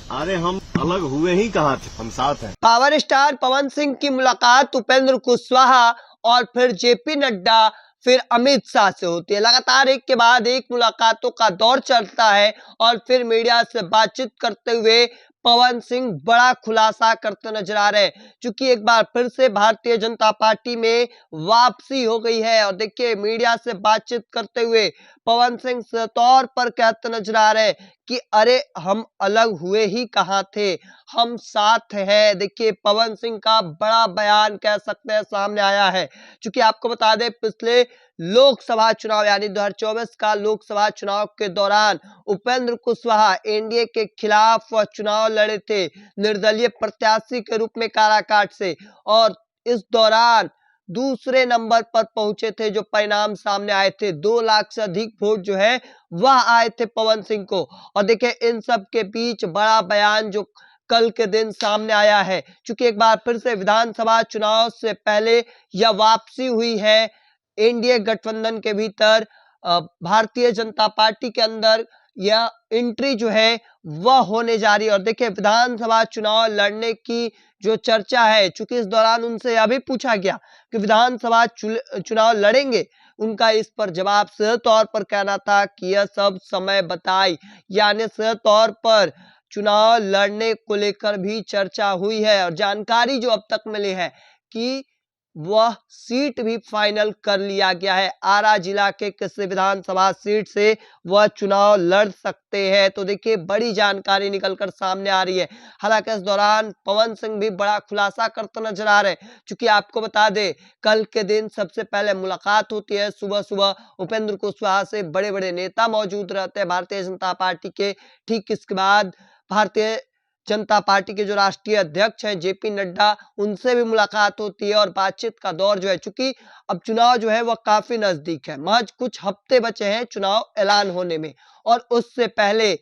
अरे हम अलग हुए ही कहाँ थे, हम साथ हैं। पावर स्टार पवन सिंह की मुलाकात उपेंद्र कुशवाहा और फिर जेपी नड्डा फिर अमित शाह से होती है। लगातार एक के बाद एक मुलाकातों का दौर चलता है और फिर मीडिया से बातचीत करते हुए पवन सिंह बड़ा खुलासा करते नजर आ रहे हैं, क्योंकि एक बार फिर से भारतीय जनता पार्टी में वापसी हो गई है। और देखिए, मीडिया से बातचीत करते हुए पवन सिंह तौर पर कहते नजर आ रहे हैं कि अरे हम अलग हुए ही कहाँ थे, हम साथ हैं। देखिए, पवन सिंह का बड़ा बयान कह सकते हैं सामने आया है, क्योंकि आपको बता दें पिछले लोकसभा चुनाव यानी 2024 का लोकसभा चुनाव के दौरान उपेंद्र कुशवाहा एनडीए के खिलाफ चुनाव लड़े थे निर्दलीय प्रत्याशी के रूप में काराकाट से, और इस दौरान दूसरे नंबर पर पहुंचे थे। जो परिणाम सामने आए थे, 2 लाख से अधिक वोट जो है वह आए थे पवन सिंह को। और देखिए, इन सब के बीच बड़ा बयान जो कल के दिन सामने आया है, क्योंकि एक बार फिर से विधानसभा चुनाव से पहले यह वापसी हुई है एनडीए गठबंधन के भीतर। भारतीय जनता पार्टी के अंदर यह एंट्री जो है वह होने जा रही है। और देखिए, विधानसभा चुनाव लड़ने की जो चर्चा है, चूंकि इस दौरान उनसे यह भी पूछा गया कि विधानसभा चुनाव लड़ेंगे, उनका इस पर जवाब सीधे तौर पर कहना था कि यह सब समय बताई, यानी सीधे तौर पर चुनाव लड़ने को लेकर भी चर्चा हुई है। और जानकारी जो अब तक मिली है कि वह सीट भी फाइनल कर लिया गया है, आरा जिला के किसी विधानसभा सीट से वह चुनाव लड़ सकते हैं। तो देखिए, बड़ी जानकारी निकलकर सामने आ रही है। हालांकि इस दौरान पवन सिंह भी बड़ा खुलासा करते नजर आ रहे हैं, क्योंकि आपको बता दें कल के दिन सबसे पहले मुलाकात होती है सुबह सुबह उपेंद्र कुशवाहा से। बड़े बड़े नेता मौजूद रहते हैं भारतीय जनता पार्टी के। ठीक इसके बाद भारतीय जनता पार्टी के जो राष्ट्रीय अध्यक्ष हैं जेपी नड्डा, उनसे भी मुलाकात होती है और बातचीत का दौर जो है, चूंकि अब चुनाव जो है वह काफी नजदीक है, महज कुछ हफ्ते बचे हैं चुनाव ऐलान होने में, और उससे पहले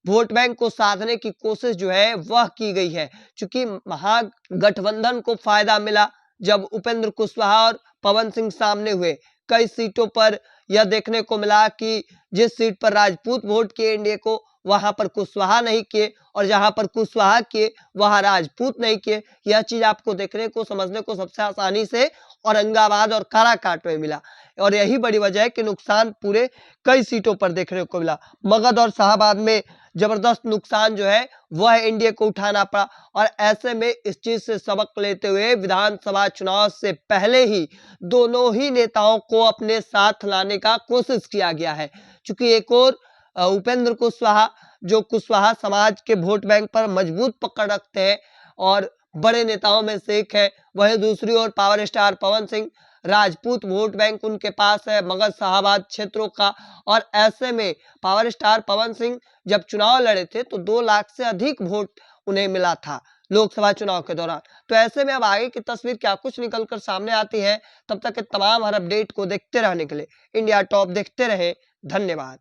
वोट बैंक को साधने की कोशिश जो है वह की गई है। क्योंकि महागठबंधन को फायदा मिला जब उपेंद्र कुशवाहा और पवन सिंह सामने हुए। कई सीटों पर यह देखने को मिला कि जिस सीट पर राजपूत वोट किए एनडीए को, वहां पर कुशवाहा नहीं किए, और जहां पर कुशवाहा किए वहां राजपूत नहीं किए। यह चीज आपको देखने को समझने को सबसे आसानी से औरंगाबाद और काराकाट में मिला, और यही बड़ी वजह है कि नुकसान पूरे कई सीटों पर देखने को मिला। मगध और शाहबाद में जबरदस्त नुकसान जो है वह एनडीए को उठाना पड़ा। और ऐसे में इस चीज से सबक लेते हुए विधानसभा चुनाव से पहले ही दोनों ही नेताओं को अपने साथ लाने का कोशिश किया गया है। क्योंकि एक और उपेंद्र कुशवाहा जो कुशवाहा समाज के वोट बैंक पर मजबूत पकड़ रखते हैं और बड़े नेताओं में से एक है, वहीं दूसरी ओर power star Pawan Singh, Rajput vote bank उनके पास है मगध शाहबाद क्षेत्रों का। और ऐसे में पावर स्टार पवन सिंह जब चुनाव लड़े थे तो 2 लाख से अधिक वोट उन्हें मिला था लोकसभा चुनाव के दौरान। तो ऐसे में अब आगे की तस्वीर क्या कुछ निकलकर सामने आती है, तब तक के तमाम हर अपडेट को देखते रहने के लिए इंडिया टॉप देखते रहे। धन्यवाद।